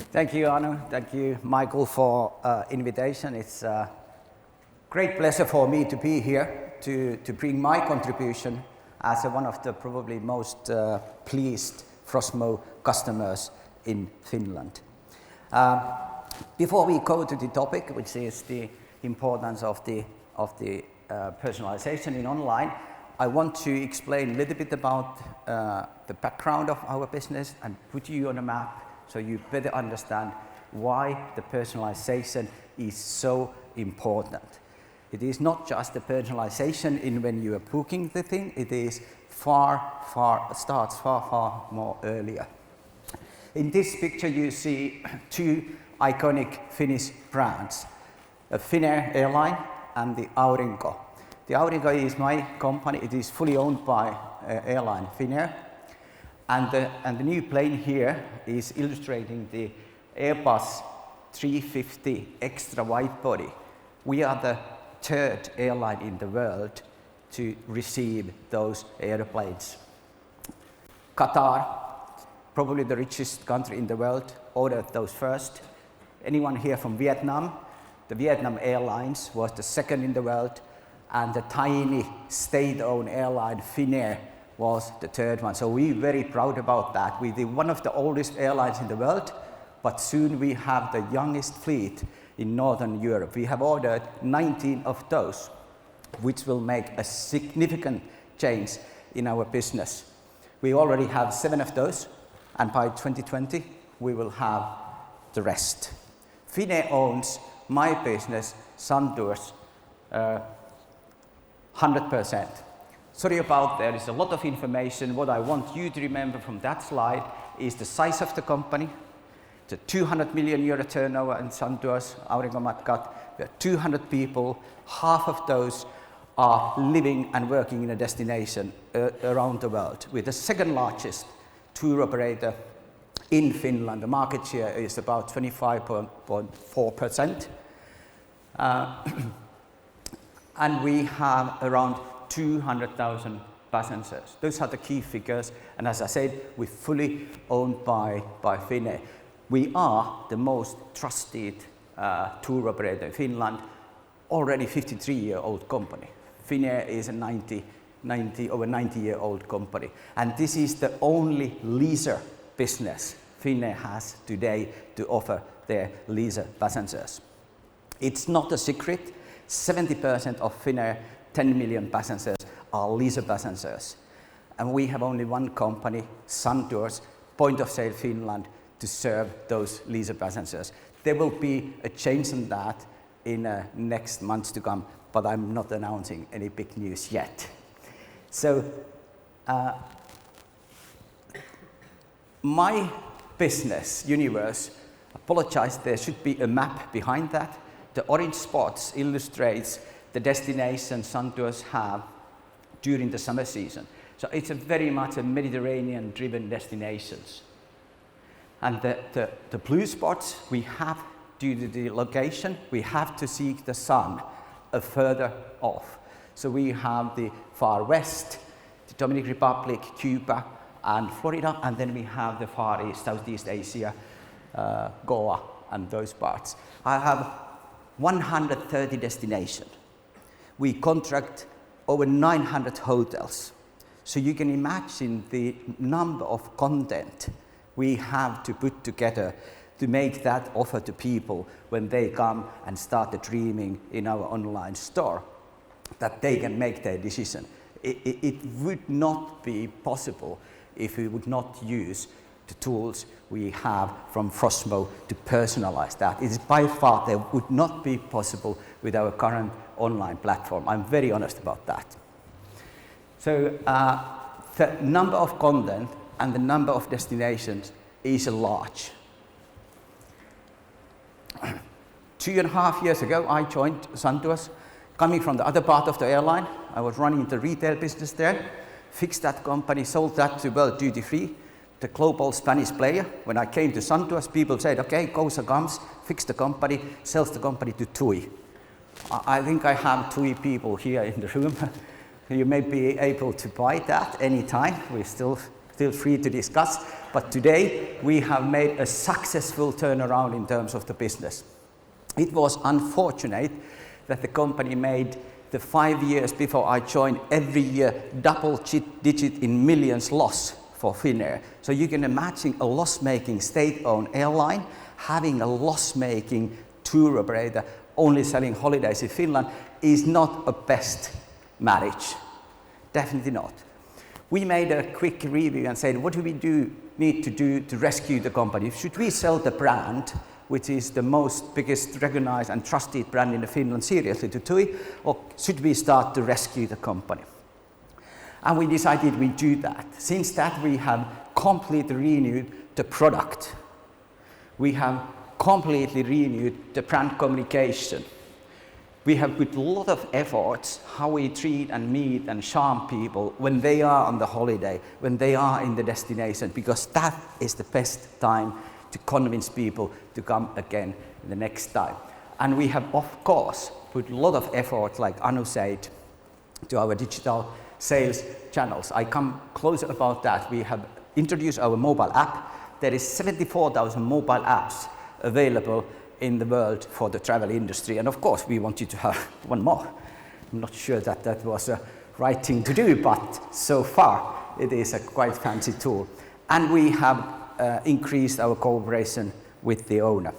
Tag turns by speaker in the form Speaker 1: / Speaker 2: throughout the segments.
Speaker 1: Thank you, Anu. Thank you, Michael, for invitation. It's a great pleasure for me to be here to bring my contribution as one of the probably most pleased Frosmo customers in Finland. Before we go to the topic, which is the importance of the personalization in online, I want to explain a little bit about the background of our business and put you on a map so you better understand why the personalization is so important. It is not just the personalization in when you are booking the thing, it is starts far more earlier. In this picture you see two iconic Finnish brands, a Finnair airline and the Aurinko. The Aurinko is my company, it is fully owned by airline Finnair. And the new plane here is illustrating the Airbus 350 extra wide body. We are the third airline in the world to receive those airplanes. Qatar, probably the richest country in the world, ordered those first. Anyone here from Vietnam? The Vietnam Airlines was the second in the world, and the tiny state-owned airline Finnair was the third one. So we're very proud about that. We're one of the oldest airlines in the world, but soon we have the youngest fleet in Northern Europe. We have ordered 19 of those, which will make a significant change in our business. We already have 7 of those, and by 2020 we will have the rest. Finnair owns my business, Suntours, 100%. Sorry about there is a lot of information. What I want you to remember from that slide is the size of the company. It's a 200 million euro turnover in Suntours, Aurinkomatkat. We have 200 people. Half of those are living and working in a destination around the world. We're the second largest tour operator in Finland. The market share is about 25.4%. And we have around 200,000 passengers. Those are the key figures, and as I said, we're fully owned by Finnair. We are the most trusted tour operator in Finland, already 53-year-old company. Finnair is a over 90-year-old company, and this is the only leisure business Finnair has today to offer their leisure passengers. It's not a secret, 70% of Finnair 10 million passengers are leisure passengers. And we have only one company, Suntours, Point of Sale Finland, to serve those leisure passengers. There will be a change in that in next months to come, but I'm not announcing any big news yet. So, my business universe, apologize, there should be a map behind that. The orange spots illustrates the destination Suntours have during the summer season. So it's very much a Mediterranean-driven destinations. And the blue spots we have, due to the location, we have to seek the sun further off. So we have the far west, the Dominican Republic, Cuba, and Florida, and then we have the Far East, Southeast Asia, Goa, and those parts. I have 130 destinations. We contract over 900 hotels. So you can imagine the number of content we have to put together to make that offer to people when they come and start dreaming in our online store, that they can make their decision. It would not be possible if we would not use the tools we have from Frosmo to personalize that. It is by far, that would not be possible with our current online platform. I'm very honest about that. So the number of content and the number of destinations is large. 2.5 years ago, I joined Suntours, coming from the other part of the airline. I was running the retail business there, fixed that company, sold that to World Duty Free, the global Spanish player. When I came to Suntours, people said, okay, Kousa comes, fix the company, sells the company to TUI. I think I have TUI people here in the room. You may be able to buy that anytime. We're still still free to discuss. But today we have made a successful turnaround in terms of the business. It was unfortunate that the company made the 5 years before I joined every year double-digit in millions loss for Finnair. So you can imagine a loss-making state-owned airline having a loss-making tour operator only selling holidays in Finland is not a best marriage. Definitely not. We made a quick review and said, what do we need to do to rescue the company? Should we sell the brand, which is the biggest recognized and trusted brand in Finland, seriously to TUI, or should we start to rescue the company? And we decided we do that. Since that, we have completely renewed the product. We have completely renewed the brand communication. We have put a lot of efforts how we treat and meet and charm people when they are on the holiday, when they are in the destination, because that is the best time to convince people to come again the next time. And we have, of course, put a lot of effort, like Anu said, to our digital sales channels. I come closer about that. We have introduced our mobile app. There is 74,000 mobile apps available in the world for the travel industry. And of course, we wanted to have one more. I'm not sure that that was a right thing to do, but so far it is a quite fancy tool. And we have increased our cooperation with the owner.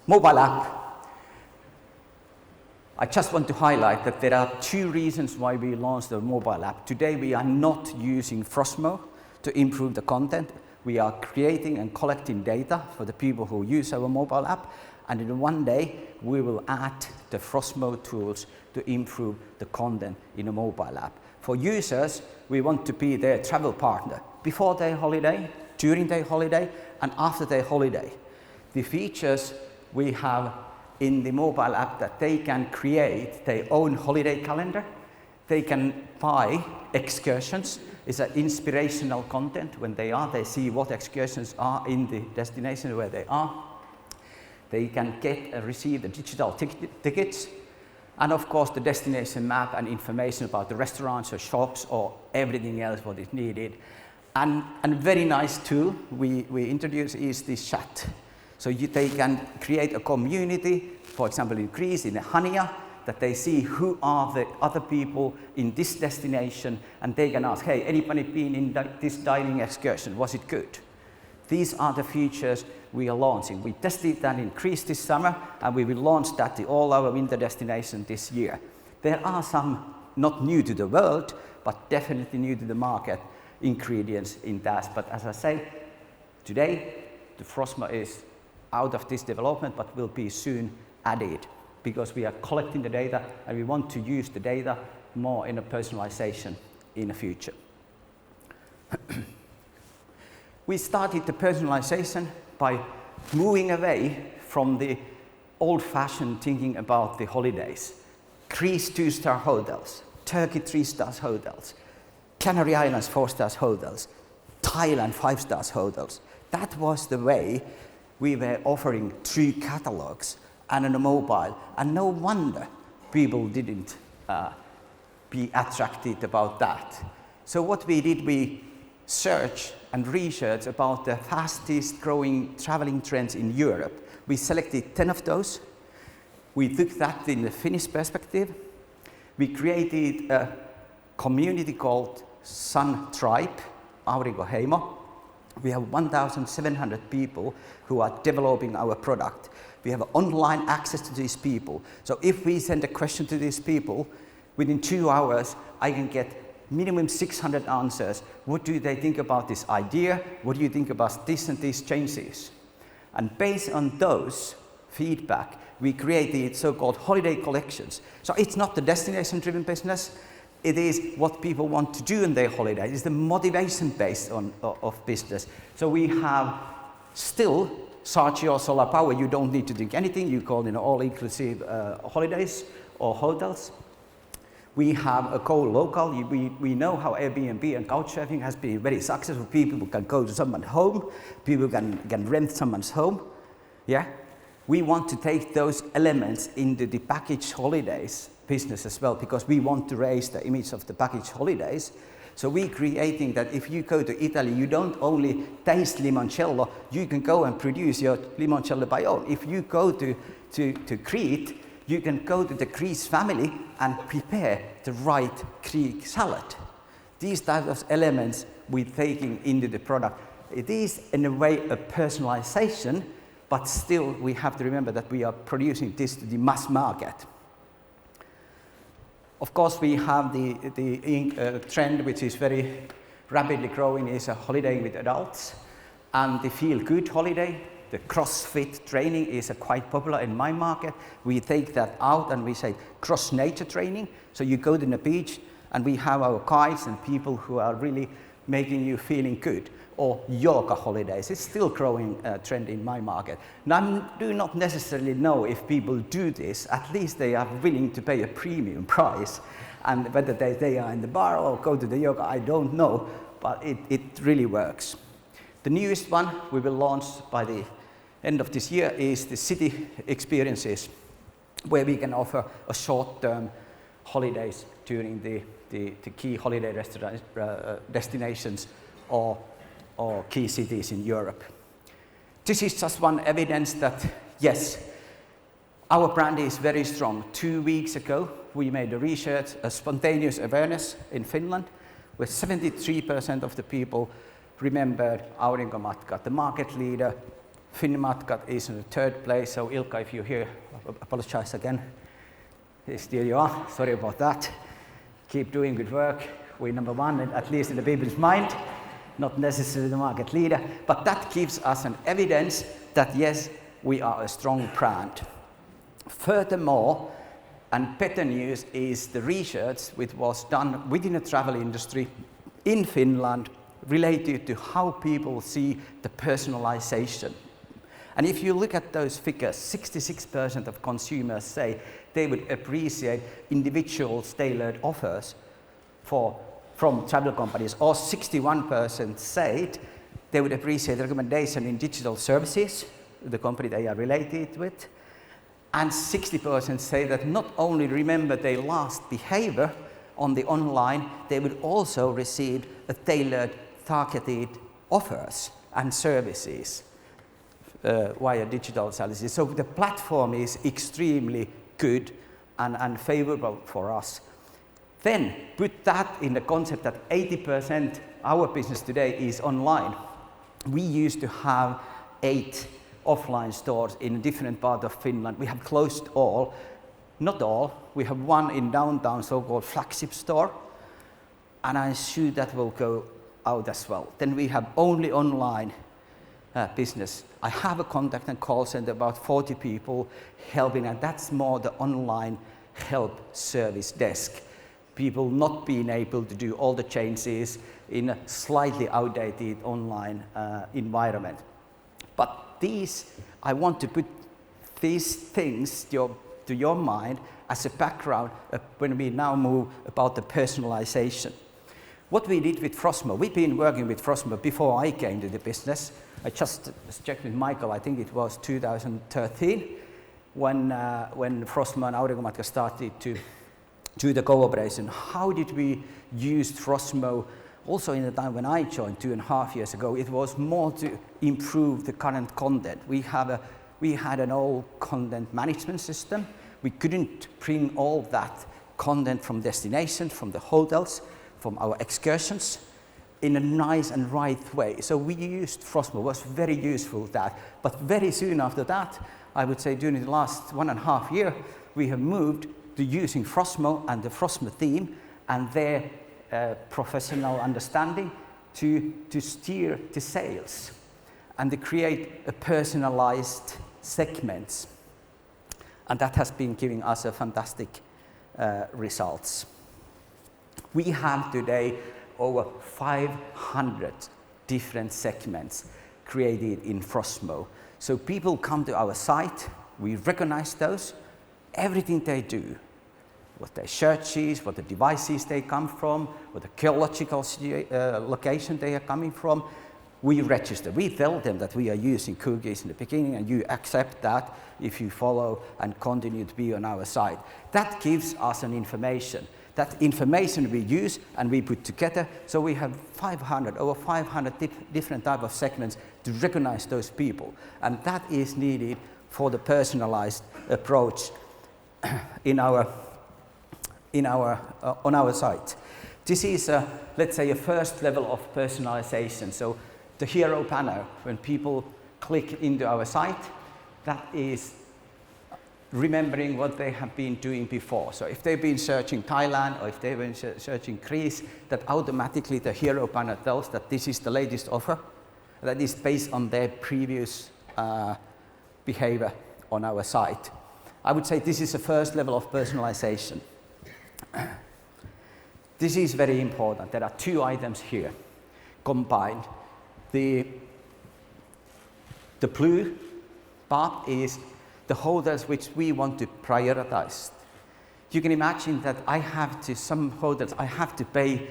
Speaker 1: Mobile app. I just want to highlight that there are 2 reasons why we launched the mobile app. Today we are not using Frosmo to improve the content. We are creating and collecting data for the people who use our mobile app, and in one day we will add the Frosmo tools to improve the content in a mobile app. For users, we want to be their travel partner before their holiday, during their holiday, and after their holiday. The features we have in the mobile app that they can create their own holiday calendar, they can buy excursions. It's an inspirational content. When they see what excursions are in the destination where they are. They can receive the digital tickets, and of course the destination map and information about the restaurants or shops or everything else what is needed. And very nice tool we introduce is this chat. So they can create a community, for example in Greece, in Hania, that they see who are the other people in this destination, and they can ask, hey, anybody been in this dining excursion? Was it good? These are the features we are launching. We tested that in Greece this summer, and we will launch that to all our winter destinations this year. There are some not new to the world, but definitely new to the market ingredients in that. But as I say, today the Frosmo is out of this development, but will be soon added, because we are collecting the data and we want to use the data more in a personalization in the future. We started the personalization by moving away from the old-fashioned thinking about the holidays. Greece 2-star hotels, Turkey 3-star hotels, Canary Islands 4-star hotels, Thailand 5-star hotels. That was the way we were offering 3 catalogs and on a mobile, and no wonder people didn't be attracted about that. So what we did, we searched and researched about the fastest growing traveling trends in Europe. We selected 10 of those. We took that in the Finnish perspective. We created a community called Sun Tribe, Aurinkomatkat. We have 1,700 people who are developing our product. We have online access to these people. So if we send a question to these people, within 2 hours, I can get minimum 600 answers. What do they think about this idea? What do you think about this and these changes? And based on those feedback, we created so-called holiday collections. So it's not the destination-driven business. It is what people want to do in their holiday. It's the motivation based of business. So we have still charge your solar power. You don't need to drink anything. You call in all-inclusive holidays or hotels. We have a co-local. We know how Airbnb and Couchsurfing has been very successful. People can go to someone's home. People can rent someone's home. Yeah. We want to take those elements into the package holidays business as well, because we want to raise the image of the package holidays. So we're creating that if you go to Italy, you don't only taste limoncello, you can go and produce your limoncello by own. If you go to Crete, you can go to the Greece family and prepare the right Greek salad. These types of elements we're taking into the product. It is, in a way, a personalization, but still we have to remember that we are producing this to the mass market. Of course, we have the trend, which is very rapidly growing, is a holiday with adults, and the feel-good holiday. The CrossFit training is quite popular in my market. We take that out and we say cross-nature training. So you go to the beach, and we have our guides and people who are really making you feeling good. Or yoga holidays. It's still growing trend in my market. Now, I do not necessarily know if people do this. At least they are willing to pay a premium price. And whether they are in the bar or go to the yoga, I don't know. But it really works. The newest one we will launch by the end of this year is the city experiences, where we can offer a short-term holidays during the key holiday destinations or key cities in Europe. This is just one evidence that, yes, our brand is very strong. 2 weeks ago, we made a research, a spontaneous awareness in Finland, where 73% of the people remembered Aurinkomatkat, the market leader. Finmatkat is in the third place, so Ilkka, if you're here, I apologize again. Here you are, sorry about that. Keep doing good work. We're number one, at least in the people's mind. Not necessarily the market leader, but that gives us an evidence that yes, we are a strong brand. Furthermore, and better news is the research which was done within the travel industry in Finland related to how people see the personalization. And if you look at those figures, 66% of consumers say they would appreciate individual tailored offers from travel companies, or 61% said they would appreciate the recommendation in digital services, the company they are related with, and 60% say that not only remember their last behavior on the online, they would also receive a tailored, targeted offers and services via digital services. So the platform is extremely good and favorable for us. Then put that in the concept that 80% our business today is online. We used to have 8 offline stores in a different part of Finland. We have closed all, not all. We have one in downtown, so-called flagship store, and I'm sure that will go out as well. Then we have only online business. I have a contact and call center, about 40 people helping, and that's more the online help service desk. People not being able to do all the changes in a slightly outdated online environment. But I want to put these things to your mind as a background when we now move about the personalization. What we did with Frosmo, we've been working with Frosmo before I came to the business. I just checked with Michael, I think it was 2013, when Frosmo and Aurinkomatkat started to do the cooperation. How did we use Frosmo? Also in the time when I joined 2.5 years ago, it was more to improve the current content. We had an old content management system. We couldn't bring all that content from destinations, from the hotels, from our excursions in a nice and right way. So we used Frosmo, was very useful that. But very soon after that, I would say during the last 1.5 years, we have moved to using Frosmo and the Frosmo team and their professional understanding to steer the sales and to create a personalized segments. And that has been giving us a fantastic results. We have today over 500 different segments created in Frosmo. So people come to our site, we recognize those, everything they do, what their searches, what the devices they come from, what the geological location they are coming from, we register. We tell them that we are using cookies in the beginning and you accept that if you follow and continue to be on our site. That gives us an information. That information we use and we put together, so we have over 500 different type of segments to recognize those people. And that is needed for the personalized approach on our site. This is, let's say, a first level of personalization. So the hero banner, when people click into our site, that is remembering what they have been doing before. So if they've been searching Thailand or if they've been searching Greece, that automatically the hero banner tells that this is the latest offer that is based on their previous behavior on our site. I would say this is the first level of personalization. This is very important. There are two items here combined. The blue part is the hotels which we want to prioritize. You can imagine that some hotels, I have to pay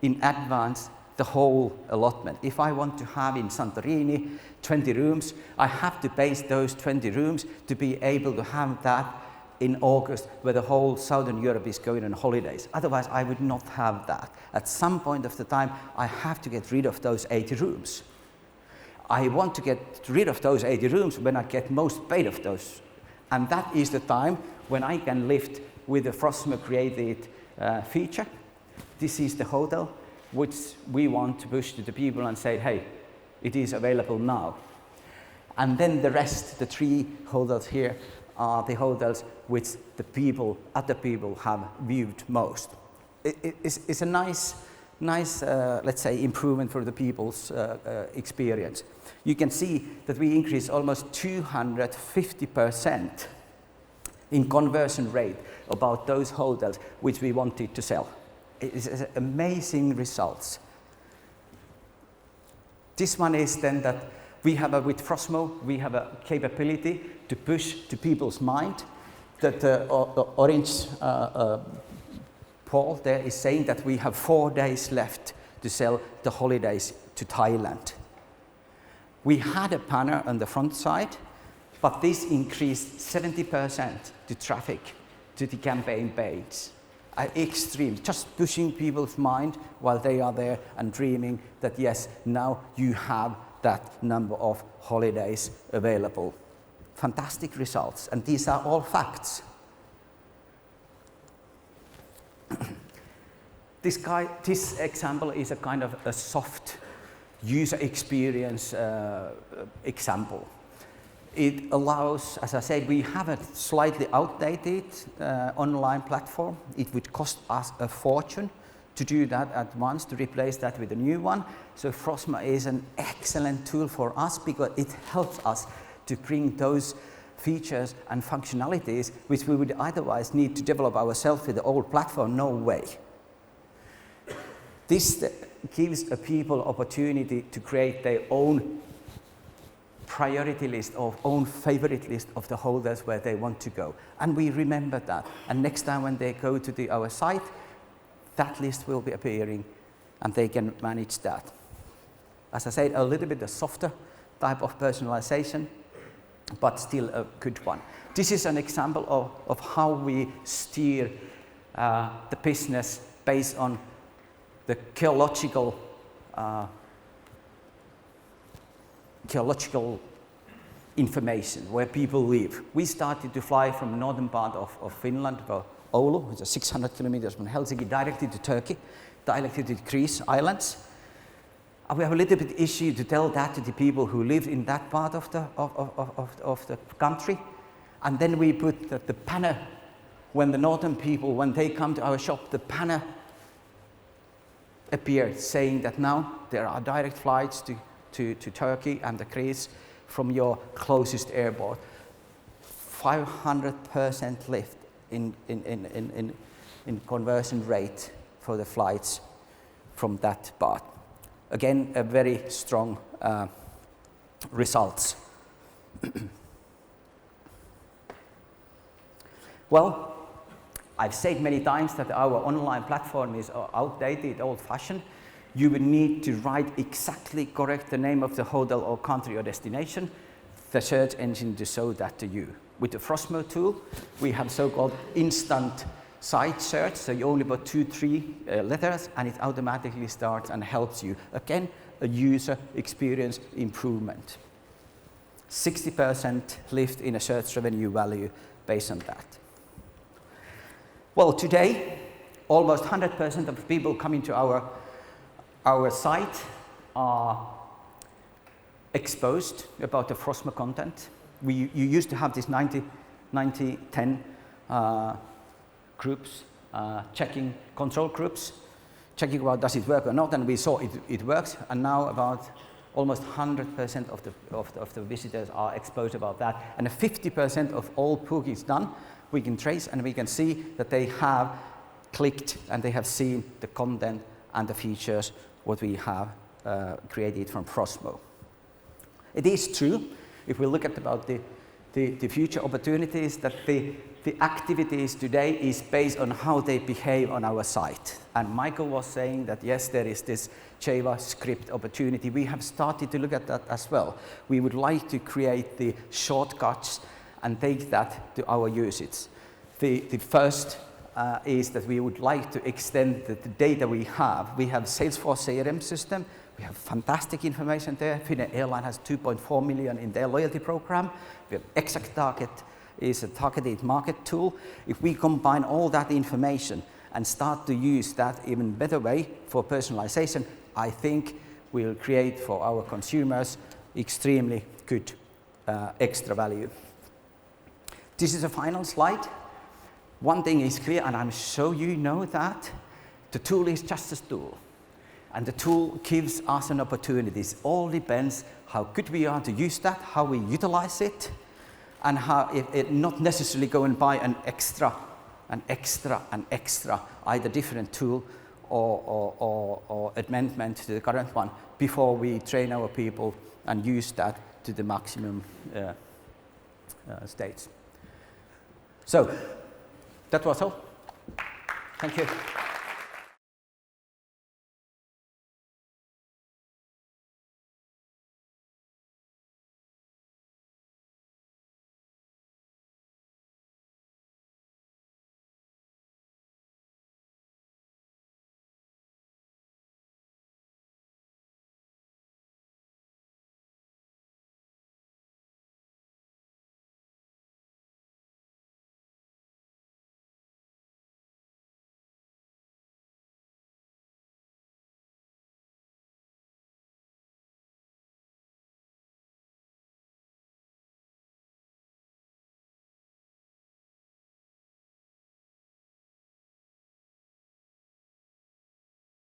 Speaker 1: in advance the whole allotment. If I want to have in Santorini 20 rooms, I have to base those 20 rooms to be able to have that in August, where the whole Southern Europe is going on holidays. Otherwise, I would not have that. At some point of the time, I have to get rid of those 80 rooms. I want to get rid of those 80 rooms when I get most paid of those. And that is the time when I can lift with the Frosmo created feature. This is the hotel which we want to push to the people and say, hey, it is available now. And then the rest, the 3 hotels here, are the hotels which other people have viewed most. It's a nice, let's say, improvement for the people's experience. You can see that we increased almost 250% in conversion rate about those hotels which we wanted to sell. It's amazing results. This one is then that we have with Frosmo, we have a capability to push to people's mind that the orange pole there is saying that we have 4 days left to sell the holidays to Thailand. We had a banner on the front side, but this increased 70% to traffic to the campaign page. Extreme, just pushing people's mind while they are there and dreaming that yes, now you have that number of holidays available. Fantastic results, and these are all facts. This example is a kind of a soft user experience example. It allows, as I said, we have a slightly outdated online platform. It would cost us a fortune to do that at once, to replace that with a new one. So Frosmo is an excellent tool for us because it helps us to bring those features and functionalities which we would otherwise need to develop ourselves with the old platform. No way. This gives a people opportunity to create their own priority list or own favorite list of the hotels where they want to go. And we remember that. And next time when they go to our site, that list will be appearing and they can manage that. As I said, a little bit a softer type of personalization, but still a good one. This is an example of how we steer the business based on the geological information where people live. We started to fly from northern part of Finland, Oulu, which is 600 kilometers from Helsinki, directly to Turkey, directly to the Greece islands. We have a little bit issue to tell that to the people who live in that part of the country. And then we put the banner, when the northern people, when they come to our shop, the banner appeared saying that now there are direct flights to Turkey and the Greece from your closest airport. 500% lift in conversion rate for the flights from that part. Again, a very strong results. Well, I've said many times that our online platform is outdated, old-fashioned. You will need to write exactly correct the name of the hotel or country or destination, the search engine to show that to you. With the Frosmo tool, we have so-called instant site search, so you only put 2-3 letters, and it automatically starts and helps you. Again, a user experience improvement. 60% lift in a search revenue value based on that. Well, today, almost 100% of people coming to our site are exposed about the Frosmo content. You used to have this 90-10 groups, checking control groups, checking about does it work or not, and we saw it works, and now about almost 100% of the visitors are exposed about that, and 50% of all bookings done, we can trace and we can see that they have clicked and they have seen the content and the features what we have created from Frosmo. It is true, if we look at about the future opportunities, that the activities today is based on how they behave on our site. And Michael was saying that yes, there is this JavaScript opportunity. We have started to look at that as well. We would like to create the shortcuts and take that to our usage. The first is that we would like to extend the data we have. We have Salesforce CRM system. We have fantastic information there. Finland Airline has 2.4 million in their loyalty program. We have Exact Target is a targeted market tool. If we combine all that information and start to use that even better way for personalization, I think we'll create for our consumers extremely good extra value. This is a final slide. One thing is clear, and I'm sure you know that, the tool is just a tool. And the tool gives us an opportunity. It all depends how good we are to use that, how we utilize it, and how it not necessarily go and buy an extra, either different tool or amendment to the current one before we train our people and use that to the maximum states. So that was all. Thank you.